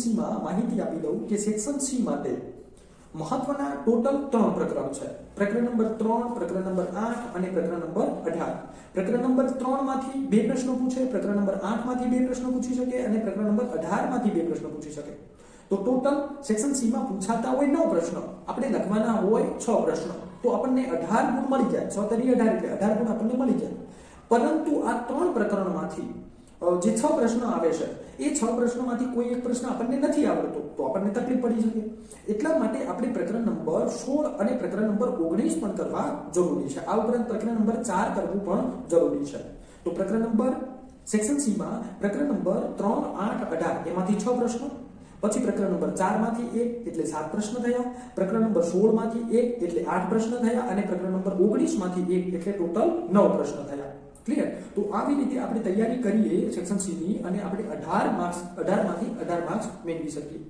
C માં માહિતી આપી દઉં કે સેક્શન સી માટે મહત્વના ટોટલ 3 પ્રકરણ છે. પ્રકરણ નંબર 3, પ્રકરણ નંબર 8 અને પ્રકરણ નંબર 18. પ્રકરણ નંબર 3 માંથી 2 પ્રશ્નો પૂછે, પ્રકરણ નંબર 8 માંથી 2 પ્રશ્નો પૂછી શકે અને પ્રકરણ નંબર 18 માંથી 2 પ્રશ્નો પૂછી શકે. તો ટોટલ સેક્શન સી માં પૂછાતા હોય 9 પ્રશ્નો, આપણે લખવાના હોય 6 પ્રશ્નો, તો આપણને 18 ગુણ મળી જાય. 6 તરી 18 એટલે 18 ગુણ આપણને મળી જાય. પરંતુ આ 3 પ્રકરણમાંથી જે 6 પ્રશ્નો આવે છે એ 6 પ્રશ્નોમાંથી કોઈ એક પ્રશ્ન આપણને નથી આવડતો તો આપણને તકલીફ પડી શકે. એટલા માટે આપણે પ્રકરણ નંબર 16 અને પ્રકરણ નંબર 19 પણ કરવા જરૂરી છે. આ ઉપરાંત પ્રકરણ નંબર 4 કરવું પણ જરૂરી છે. તો પ્રકરણ નંબર સેક્શન સી માં પ્રકરણ નંબર 3, 8, 18 એમાંથી 6 પ્રશ્નો, પછી પ્રકરણ નંબર 4 માંથી 1 એટલે 7 પ્રશ્ન થયા, પ્રકરણ નંબર 16 માંથી 1 એટલે 8 પ્રશ્ન થયા અને પ્રકરણ નંબર 19 માંથી 1 એટલે ટોટલ 9 પ્રશ્ન થયા. ક્લિયર? તો આવી રીતે આપણે તૈયારી કરીએ સેક્શન સી ની અને આપણે 18 માંથી 18 માર્ક્સ મેળવી શકીએ.